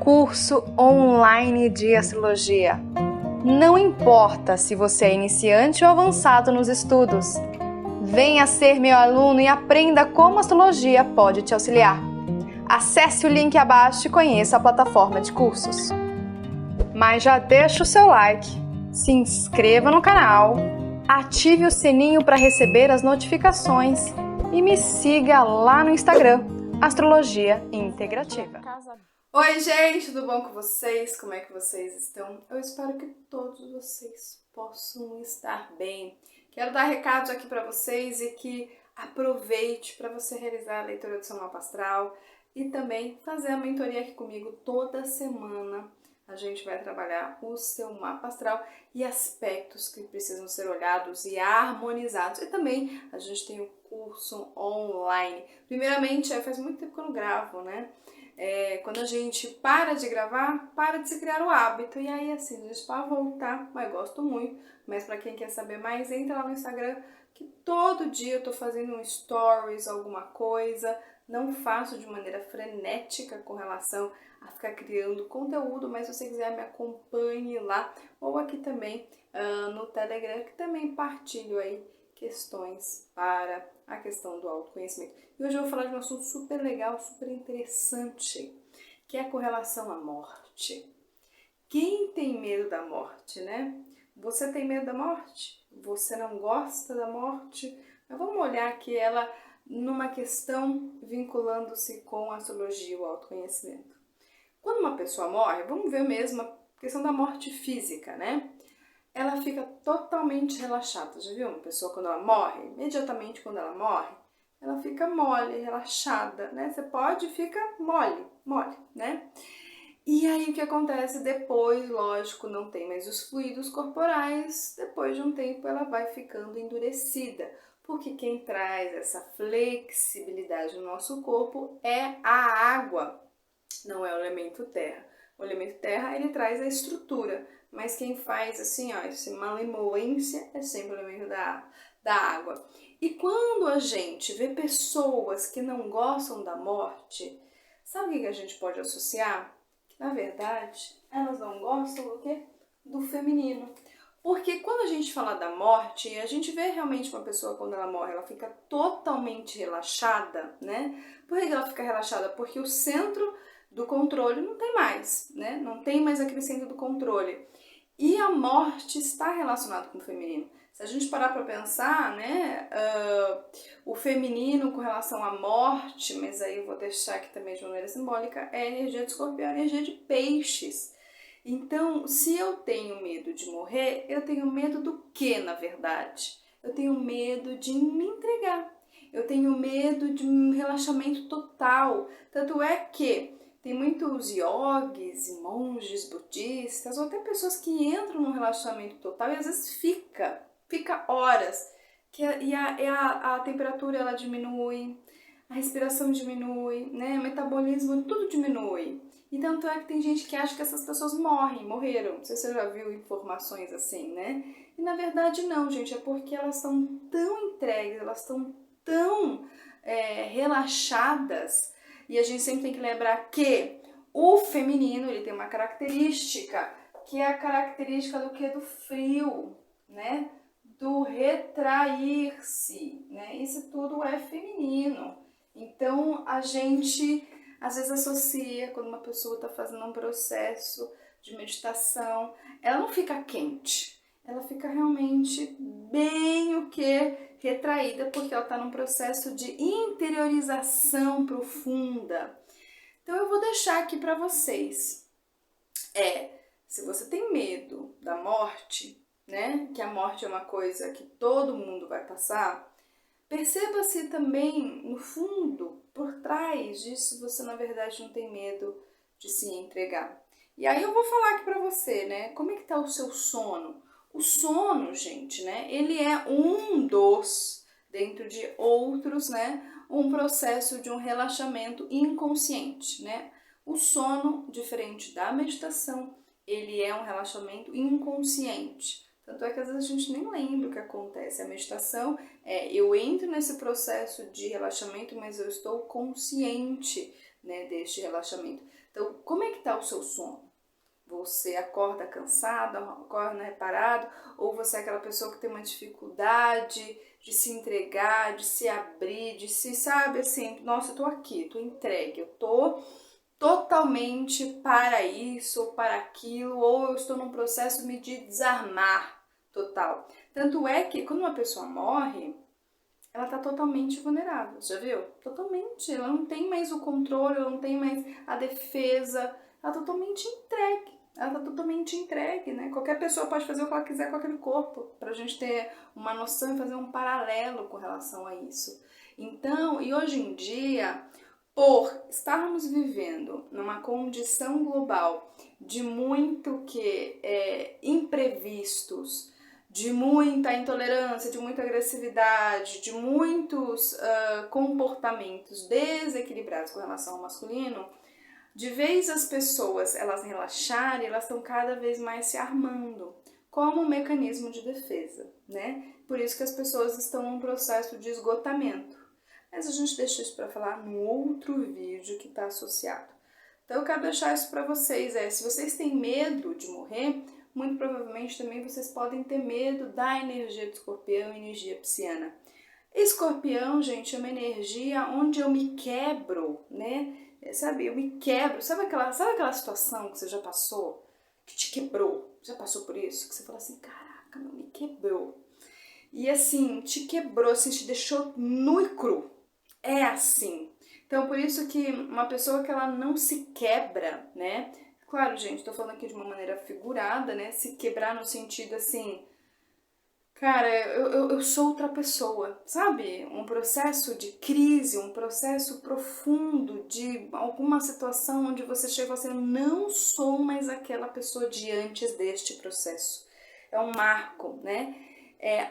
curso online de astrologia. Não importa se você é iniciante ou avançado nos estudos. Venha ser meu aluno e aprenda como a astrologia pode te auxiliar. Acesse o link abaixo e conheça a plataforma de cursos. Mas já deixa o seu like, se inscreva no canal, ative o sininho para receber as notificações e me siga lá no Instagram, Astrologia Integrativa. Oi gente, tudo bom com vocês? Como é que vocês estão? Eu espero que todos vocês possam estar bem. Quero dar recados aqui para vocês e que aproveite para você realizar a leitura do seu mapa astral e também fazer a mentoria aqui comigo toda semana. A gente vai trabalhar o seu mapa astral e aspectos que precisam ser olhados e harmonizados. E também a gente tem o curso online. Primeiramente, faz muito tempo que eu não gravo, né? Quando a gente para de gravar, para de se criar o hábito. E aí, assim, a gente vai voltar, mas gosto muito. Mas para quem quer saber mais, entra lá no Instagram, que todo dia eu tô fazendo um stories, alguma coisa. Não faço de maneira frenética com relação a ficar criando conteúdo, mas se você quiser me acompanhe lá. Ou aqui também no Telegram, que também partilho aí questões para a questão do autoconhecimento. E hoje eu vou falar de um assunto super legal, super interessante, que é com relação à morte. Quem tem medo da morte, né? Você tem medo da morte? Você não gosta da morte? Mas vamos olhar aqui ela numa questão vinculando-se com a astrologia e o autoconhecimento. Quando uma pessoa morre, vamos ver mesmo a questão da morte física, né? Ela fica totalmente relaxada. Já viu uma pessoa quando ela morre? Imediatamente quando ela morre, ela fica mole, relaxada, né? Você pode ficar mole, né? E aí o que acontece depois, lógico, não tem mais os fluidos corporais, depois de um tempo ela vai ficando endurecida, porque quem traz essa flexibilidade no nosso corpo é a água, não é o elemento terra. O elemento terra, ele traz a estrutura, mas quem faz assim, ó, essa malemolência é sempre o elemento da água. E quando a gente vê pessoas que não gostam da morte, sabe o que a gente pode associar? Na verdade, elas não gostam do quê? Do feminino. Porque quando a gente fala da morte, a gente vê realmente uma pessoa quando ela morre, ela fica totalmente relaxada, né? Por que ela fica relaxada? Porque o centro do controle não tem mais, né? Não tem mais aquele centro do controle. E a morte está relacionada com o feminino. Se a gente parar para pensar, né, o feminino com relação à morte, mas aí eu vou deixar aqui também de maneira simbólica, é a energia de escorpião, a energia de peixes. Então, se eu tenho medo de morrer, eu tenho medo do que, na verdade? Eu tenho medo de me entregar. Eu tenho medo de um relaxamento total. Tanto é que tem muitos yogis e monges budistas, ou até pessoas que entram num relaxamento total e às vezes fica horas. E a temperatura ela diminui, a respiração diminui, né? O metabolismo, tudo diminui. E tanto é que tem gente que acha que essas pessoas morreram. Não sei se você já viu informações assim, né? E na verdade não, gente, é porque elas estão tão entregues, elas estão tão relaxadas. E a gente sempre tem que lembrar que o feminino, ele tem uma característica, que é a característica do que? Do frio, né? Do retrair-se, né? Isso tudo é feminino. Então, a gente às vezes associa quando uma pessoa está fazendo um processo de meditação, ela não fica quente, ela fica realmente bem o que? Retraída, porque ela está num processo de interiorização profunda. Então eu vou deixar aqui para vocês. Se você tem medo da morte, né? Que a morte é uma coisa que todo mundo vai passar, perceba-se também, no fundo, por trás disso, você na verdade não tem medo de se entregar. E aí eu vou falar aqui pra você, né? Como é que tá o seu sono? O sono, gente, né? Ele é um dos, dentro de outros, né? Um processo de um relaxamento inconsciente, né? O sono, diferente da meditação, ele é um relaxamento inconsciente. Tanto é que às vezes a gente nem lembra o que acontece. A meditação eu entro nesse processo de relaxamento, mas eu estou consciente, né, deste relaxamento. Então, como é que está o seu sono? Você acorda cansado, acorda reparado, ou você é aquela pessoa que tem uma dificuldade de se entregar, de se abrir, de se, sabe, assim, nossa, eu tô aqui, tô entregue, eu tô totalmente para isso ou para aquilo, ou eu estou num processo de desarmar total. Tanto é que quando uma pessoa morre, ela tá totalmente vulnerável, já viu? Totalmente, ela não tem mais o controle, ela não tem mais a defesa, ela tá totalmente entregue. Ela tá totalmente entregue, né? Qualquer pessoa pode fazer o que ela quiser com aquele corpo, pra gente ter uma noção e fazer um paralelo com relação a isso. Então, e hoje em dia, por estarmos vivendo numa condição global de muito imprevistos, de muita intolerância, de muita agressividade, de muitos comportamentos desequilibrados com relação ao masculino, de vez as pessoas elas relaxarem, elas estão cada vez mais se armando como um mecanismo de defesa, né? Por isso que as pessoas estão num processo de esgotamento. Mas a gente deixa isso para falar num outro vídeo que está associado. Então eu quero deixar isso para vocês, se vocês têm medo de morrer, muito provavelmente também vocês podem ter medo da energia de escorpião, energia pisciana. Escorpião, gente, é uma energia onde eu me quebro, né? Sabe, eu me quebro. Sabe aquela situação que você já passou, que te quebrou? Já passou por isso? Que você fala assim, caraca, meu, me quebrou. E assim, te quebrou, assim, te deixou nu e cru. É assim. Então, por isso que uma pessoa que ela não se quebra, né? Claro, gente, tô falando aqui de uma maneira figurada, né? Se quebrar no sentido assim, cara, eu sou outra pessoa, sabe? Um processo de crise, um processo profundo de alguma situação onde você chega assim, eu não sou mais aquela pessoa de antes deste processo. É um marco, né?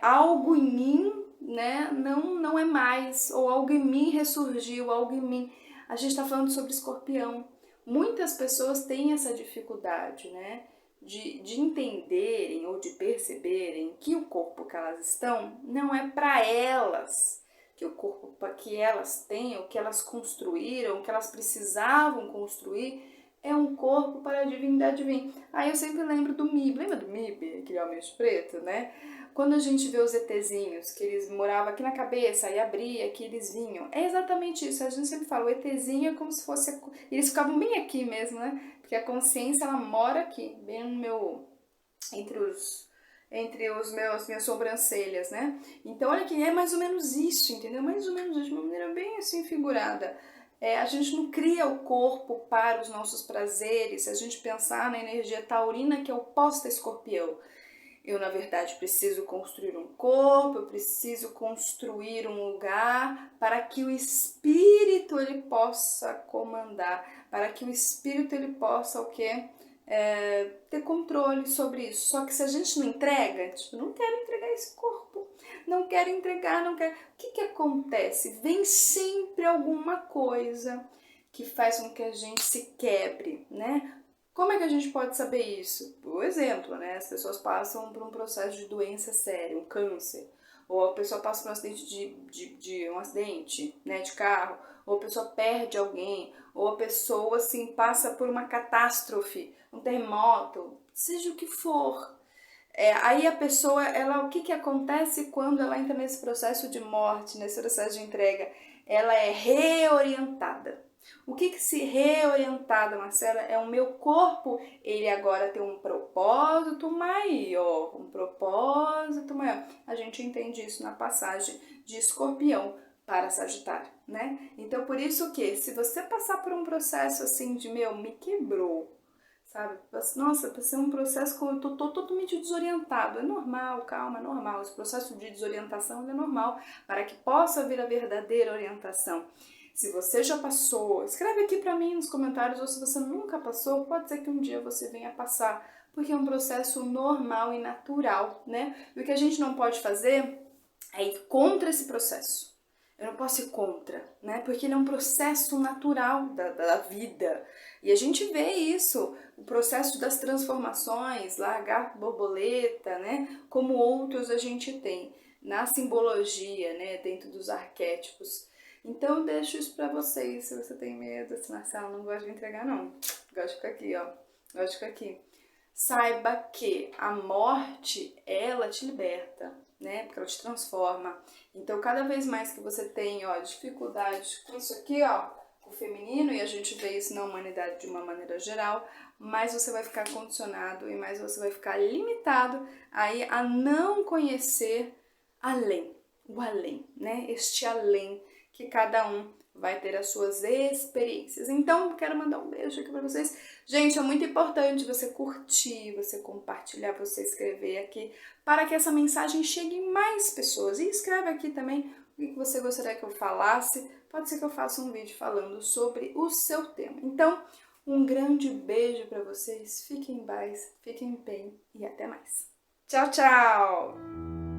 Algo em mim, né, não é mais, ou algo em mim ressurgiu, algo em mim. A gente está falando sobre escorpião. Muitas pessoas têm essa dificuldade, né, de entenderem ou de perceberem que o corpo que elas estão não é para elas, que o corpo que elas têm, o que elas construíram, o que elas precisavam construir, é um corpo para a divindade vir. Aí eu sempre lembro do Mib, lembra do Mib, aquele homem de preto, né? Quando a gente vê os ETzinhos, que eles moravam aqui na cabeça, aí abria, que eles vinham. É exatamente isso, a gente sempre fala, o ETzinho é como se fosse... Eles ficavam bem aqui mesmo, né? Porque a consciência, ela mora aqui, bem no meu... entre os minhas sobrancelhas, né? Então, olha que é mais ou menos isso, entendeu? Mais ou menos isso, de uma maneira bem assim figurada. A gente não cria o corpo para os nossos prazeres, se a gente pensar na energia taurina, que é o pós-escorpião. Eu, na verdade, preciso construir um corpo, eu preciso construir um lugar para que o espírito ele possa comandar, para que o espírito ele possa o quê? Ter controle sobre isso. Só que se a gente não entrega, tipo, não quero entregar esse corpo, não quero entregar, não quero... O que acontece? Vem sempre alguma coisa que faz com que a gente se quebre, né? Como é que a gente pode saber isso? Por exemplo, né? As pessoas passam por um processo de doença séria, um câncer, ou a pessoa passa por um acidente um acidente, né, de carro, ou a pessoa perde alguém, ou a pessoa assim passa por uma catástrofe, um terremoto, seja o que for. Aí a pessoa, ela, o que acontece quando ela entra nesse processo de morte, nesse processo de entrega? Ela é reorientada. O que se reorientada, Marcela, é o meu corpo, ele agora tem um propósito maior, A gente entende isso na passagem de Escorpião para Sagitário, né? Então, por isso que, se você passar por um processo assim de, me quebrou, sabe? Nossa, vai ser um processo que eu tô totalmente desorientado. É normal, calma, é normal. Esse processo de desorientação é normal para que possa vir a verdadeira orientação. Se você já passou, escreve aqui para mim nos comentários, ou se você nunca passou, pode ser que um dia você venha passar, porque é um processo normal e natural, né? E o que a gente não pode fazer é ir contra esse processo. Eu não posso ir contra, né? Porque ele é um processo natural da vida. E a gente vê isso, o processo das transformações, lagarto, borboleta, né? Como outros a gente tem na simbologia, né? Dentro dos arquétipos. Então eu deixo isso pra vocês, se você tem medo, se Marcela não gosta de entregar não. Gosto de ficar aqui, ó. Gosto de ficar aqui. Saiba que a morte, ela te liberta, né? Porque ela te transforma. Então, cada vez mais que você tem, ó, dificuldade com isso aqui, ó, com o feminino, e a gente vê isso na humanidade de uma maneira geral, mais você vai ficar condicionado e mais você vai ficar limitado aí a não conhecer além, o além, né? Este além que cada um vai ter as suas experiências. Então, quero mandar um beijo aqui pra vocês. Gente, é muito importante você curtir, você compartilhar, você escrever aqui, para que essa mensagem chegue em mais pessoas. E escreve aqui também o que você gostaria que eu falasse. Pode ser que eu faça um vídeo falando sobre o seu tema. Então, um grande beijo para vocês. Fiquem em paz, fiquem bem e até mais. Tchau, tchau!